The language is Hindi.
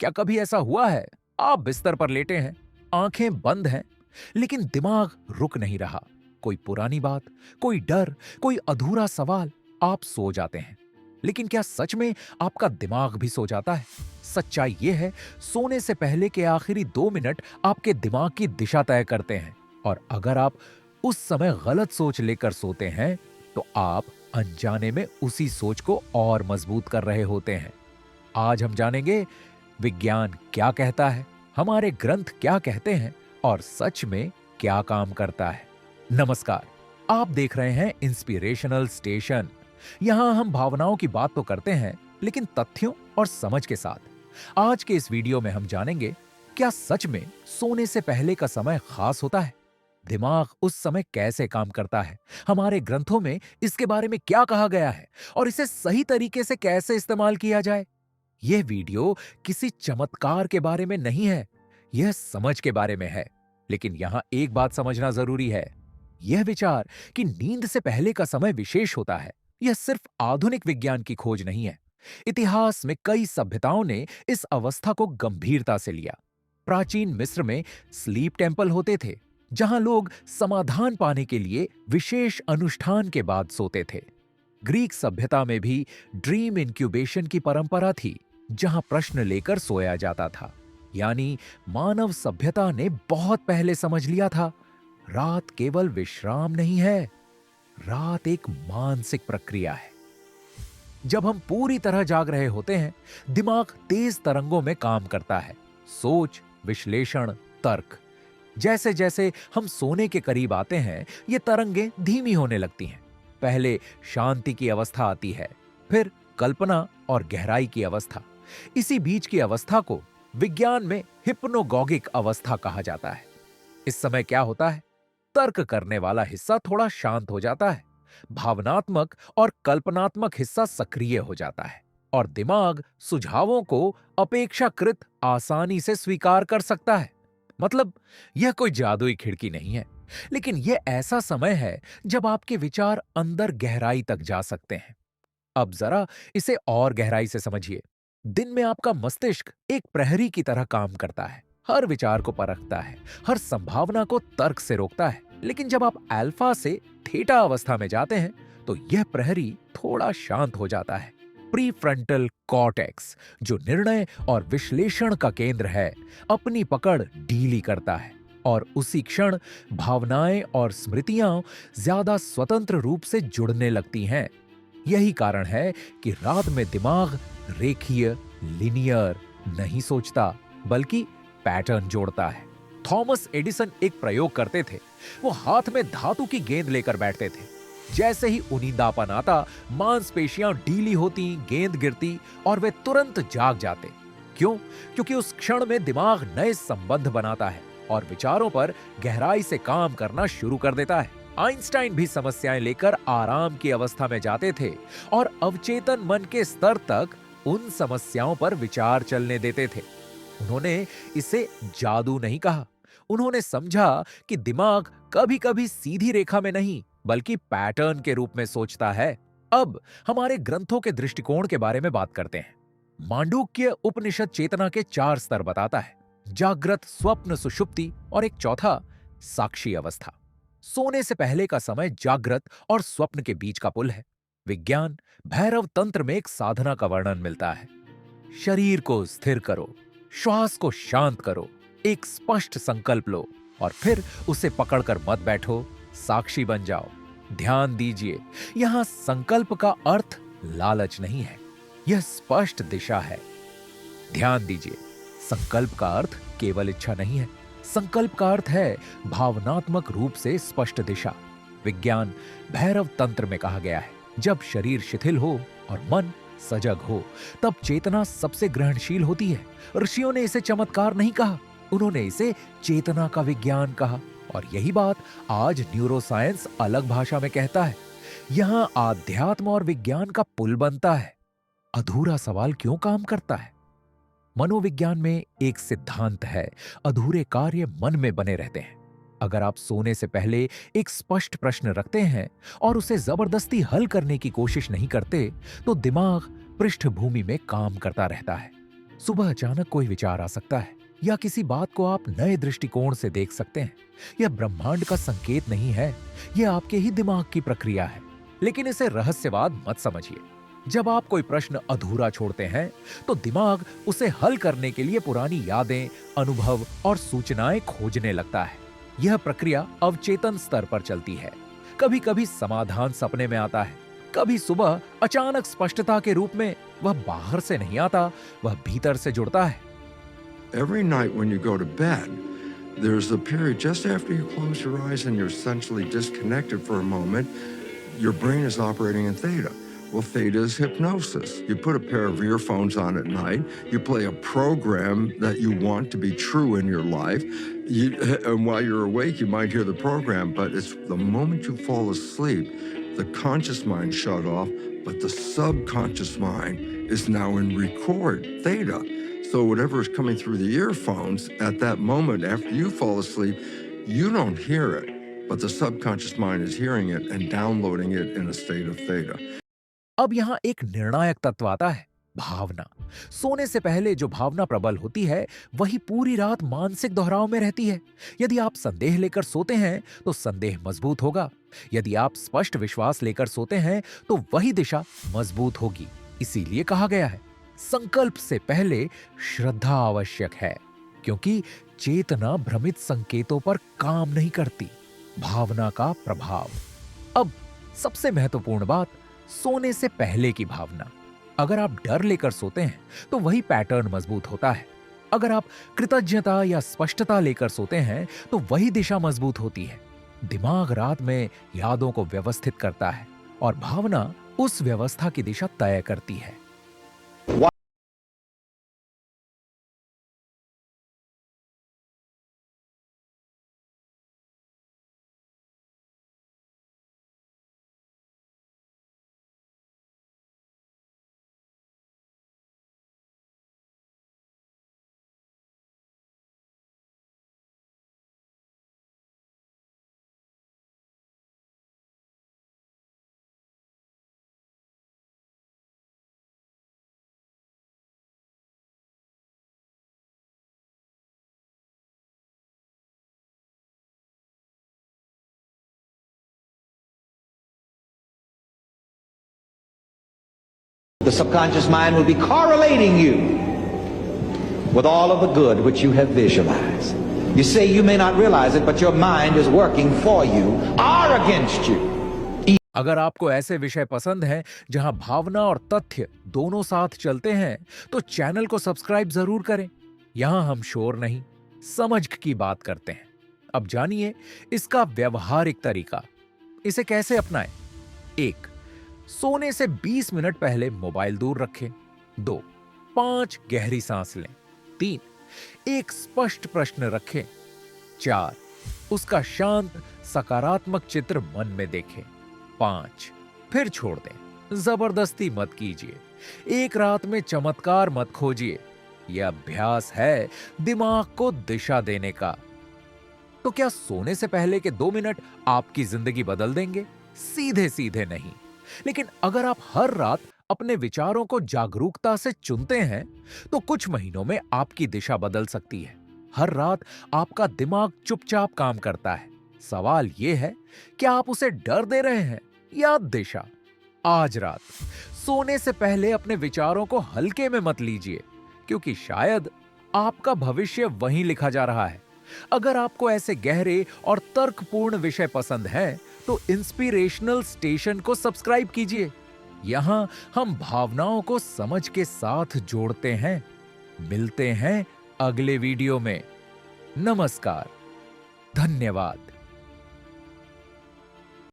क्या कभी ऐसा हुआ है? आप बिस्तर पर लेटे हैं, आंखें बंद हैं, लेकिन दिमाग रुक नहीं रहा। कोई पुरानी बात, कोई डर, कोई अधूरा सवाल। आप सो जाते हैं, लेकिन क्या सच में आपका दिमाग भी सो जाता है? सच्चाई यह है, सोने से पहले के आखिरी 2 मिनट आपके दिमाग की दिशा तय करते हैं। और अगर आप उस समय गलत सोच लेकर सोते हैं, तो आप अनजाने में उसी सोच को और मजबूत कर रहे होते हैं। आज हम जानेंगे विज्ञान क्या कहता है, हमारे ग्रंथ क्या कहते हैं और सच में क्या काम करता है। नमस्कार, आप देख रहे हैं इंस्पिरेशनल स्टेशन। यहां हम भावनाओं की बात तो करते हैं, लेकिन तथ्यों और समझ के साथ। आज के इस वीडियो में हम जानेंगे, क्या सच में सोने से पहले का समय खास होता है? दिमाग उस समय कैसे काम करता है? हमारे ग्रंथों में इसके बारे में क्या कहा गया है और इसे सही तरीके से कैसे इस्तेमाल किया जाए? यह वीडियो किसी चमत्कार के बारे में नहीं है, यह समझ के बारे में है। लेकिन यहां एक बात समझना जरूरी है, यह विचार कि नींद से पहले का समय विशेष होता है, यह सिर्फ आधुनिक विज्ञान की खोज नहीं है। इतिहास में कई सभ्यताओं ने इस अवस्था को गंभीरता से लिया। प्राचीन मिस्र में स्लीप टेंपल होते थे, जहां लोग समाधान पाने के लिए विशेष अनुष्ठान के बाद सोते थे। ग्रीक सभ्यता में भी ड्रीम इंक्यूबेशन की परंपरा थी, जहां प्रश्न लेकर सोया जाता था। यानी मानव सभ्यता ने बहुत पहले समझ लिया था, रात केवल विश्राम नहीं है, रात एक मानसिक प्रक्रिया है। जब हम पूरी तरह जाग रहे होते हैं, दिमाग तेज तरंगों में काम करता है। सोच, विश्लेषण, तर्क। जैसे जैसे हम सोने के करीब आते हैं, ये तरंगें धीमी होने लगती हैं। पहले शांति की अवस्था आती है, फिर कल्पना और गहराई की अवस्था। इसी बीच की अवस्था को विज्ञान में हिप्नोगॉगिक अवस्था कहा जाता है। इस समय क्या होता है? तर्क करने वाला हिस्सा थोड़ा शांत हो जाता है, भावनात्मक और कल्पनात्मक हिस्सा सक्रिय हो जाता है, और दिमाग सुझावों को अपेक्षाकृत आसानी से स्वीकार कर सकता है। मतलब, यह कोई जादुई खिड़की नहीं है, लेकिन यह ऐसा समय है जब आपके विचार अंदर गहराई तक जा सकते हैं। अब जरा इसे और गहराई से समझिए। दिन में आपका मस्तिष्क एक प्रहरी की तरह काम करता है, हर विचार को परखता है, हर संभावना को तर्क से रोकता है। लेकिन जब आप अल्फा से थीटा अवस्था में जाते हैं, तो यह प्रहरी थोड़ा शांत हो जाता है। प्रीफ्रंटल कॉर्टेक्स, जो निर्णय और विश्लेषण का केंद्र है, अपनी पकड़ ढीली करता है, और उसी क्षण भावनाएं और स्मृतियां ज्यादा स्वतंत्र रूप से जुड़ने लगती हैं। यही कारण है कि रात में दिमाग रेखीय, लिनियर नहीं सोचता, बल्कि पैटर्न जोड़ता है। थॉमस एडिसन एक प्रयोग करते थे। वो हाथ में धातु की गेंद लेकर बैठते थे। जैसे ही उनींदापन आता, मांसपेशियां ढीली होती, गेंद गिरती और वे तुरंत जाग जाते। क्यों? क्योंकि उस क्षण में दिमाग नए संबंध बनाता है और विचारों पर गहराई से काम करना शुरू कर देता है। आइंस्टाइन भी समस्याएं लेकर आराम की अवस्था में जाते थे और अवचेतन मन के स्तर तक उन समस्याओं पर विचार चलने देते थे। उन्होंने इसे जादू नहीं कहा, उन्होंने समझा कि दिमाग कभी-कभी सीधी रेखा में नहीं, बल्कि पैटर्न के रूप में सोचता है। अब हमारे ग्रंथों के दृष्टिकोण के बारे में बात करते हैं। मांडूक्य उपनिषद चेतना के 4 स्तर बताता है: जागृत, स्वप्न, सुषुप्ति और एक चौथा, साक्षी अवस्था। सोने से पहले का समय जागृत और स्वप्न के बीच का पुल है। विज्ञान भैरव तंत्र में एक साधना का वर्णन मिलता है। शरीर को स्थिर करो, श्वास को शांत करो, एक स्पष्ट संकल्प लो और फिर उसे पकड़कर मत बैठो, साक्षी बन जाओ। ध्यान दीजिए, यहां संकल्प का अर्थ लालच नहीं है, यह स्पष्ट दिशा है। ध्यान दीजिए, संकल्प का अर्थ केवल इच्छा नहीं है, संकल्प का अर्थ है भावनात्मक रूप से स्पष्ट दिशा। विज्ञान भैरव तंत्र में कहा गया है, जब शरीर शिथिल हो और मन सजग हो, तब चेतना सबसे ग्रहणशील होती है। ऋषियों ने इसे चमत्कार नहीं कहा, उन्होंने इसे चेतना का विज्ञान कहा। और यही बात आज न्यूरोसाइंस अलग भाषा में कहता है। यहां आध्यात्म और विज्ञान का पुल बनता है। अधूरा सवाल क्यों काम करता है? मनोविज्ञान में एक सिद्धांत है, अधूरे कार्य मन में बने रहते हैं। अगर आप सोने से पहले एक स्पष्ट प्रश्न रखते हैं और उसे जबरदस्ती हल करने की कोशिश नहीं करते, तो दिमाग पृष्ठभूमि में काम करता रहता है। सुबह अचानक कोई विचार आ सकता है या किसी बात को आप नए दृष्टिकोण से देख सकते हैं। यह ब्रह्मांड का संकेत नहीं है, यह आपके ही दिमाग की प्रक्रिया है। लेकिन इसे रहस्यवाद मत समझिए। जब आप कोई प्रश्न अधूरा छोड़ते हैं तो दिमाग उसे हल करने के लिए पुरानी यादें, अनुभव और सूचनाएं खोजने लगता है। यह प्रक्रिया अवचेतन स्तर पर चलती है। कभी कभी समाधान सपने में आता है, कभी सुबह अचानक स्पष्टता के रूप में। वह बाहर से नहीं आता, वह भीतर से जुड़ता है। Every night when you go to bed, there's a period just after you close your eyes and you're essentially disconnected for a moment. Your brain is operating in theta. Well, theta is hypnosis. You put a pair of earphones on at night, you play a program that you want to be true in your life. And while you're awake, you might hear the program, but it's the moment you fall asleep, the conscious mind shut off, but the subconscious mind is now in record theta. So whatever is coming through the earphones at that moment after you fall asleep, you don't hear it, but the subconscious mind is hearing it and downloading it in a state of theta. अब यहाँ एक निर्णायक तत्व आता है, भावना। सोने से पहले जो भावना प्रबल होती है वही पूरी रात मानसिक दोहराव में रहती है। यदि आप संदेह लेकर सोते हैं तो संदेह मजबूत होगा। यदि आप स्पष्ट विश्वास लेकर सोते हैं तो वही दिशा मजबूत होगी। इसीलिए कहा गया है, संकल्प से पहले श्रद्धा आवश्यक है, क्योंकि चेतना भ्रमित संकेतों पर काम नहीं करती। भावना का प्रभाव। अब सबसे महत्वपूर्ण बात, सोने से पहले की भावना। अगर आप डर लेकर सोते हैं तो वही पैटर्न मजबूत होता है। अगर आप कृतज्ञता या स्पष्टता लेकर सोते हैं तो वही दिशा मजबूत होती है। दिमाग रात में यादों को व्यवस्थित करता है और भावना उस व्यवस्था की दिशा तय करती है। The subconscious mind will be correlating you with all of the good which you have visualized. You say you may not realize it, but your mind is working for you or against you. अगर आपको ऐसे विषय पसंद हैं जहां भावना और तथ्य दोनों साथ चलते हैं तो चैनल को सब्सक्राइब जरूर करें। यहां हम शोर नहीं, समझ की बात करते हैं। अब जानिए इसका व्यवहारिक तरीका। इसे कैसे अपनाएं? 1. सोने से 20 मिनट पहले मोबाइल दूर रखें। 2. 5 गहरी सांस लें। 3. एक स्पष्ट प्रश्न रखें। 4. उसका शांत सकारात्मक चित्र मन में देखें। 5. फिर छोड़ दें, जबरदस्ती मत कीजिए। एक रात में चमत्कार मत खोजिए। यह अभ्यास है दिमाग को दिशा देने का। तो क्या सोने से पहले के 2 मिनट आपकी जिंदगी बदल देंगे? सीधे सीधे नहीं, लेकिन अगर आप हर रात अपने विचारों को जागरूकता से चुनते हैं तो कुछ महीनों में आपकी दिशा बदल सकती है। हर रात आपका दिमाग चुपचाप काम करता है। सवाल यह है कि आप उसे डर दे रहे हैं या दिशा। आज रात सोने से पहले अपने विचारों को हल्के में मत लीजिए, क्योंकि शायद आपका भविष्य वहीं लिखा जा रहा है। अगर आपको ऐसे गहरे और तर्कपूर्ण विषय पसंद हैं तो इंस्पिरेशनल स्टेशन को सब्सक्राइब कीजिए। यहां हम भावनाओं को समझ के साथ जोड़ते हैं। मिलते हैं अगले वीडियो में। नमस्कार, धन्यवाद।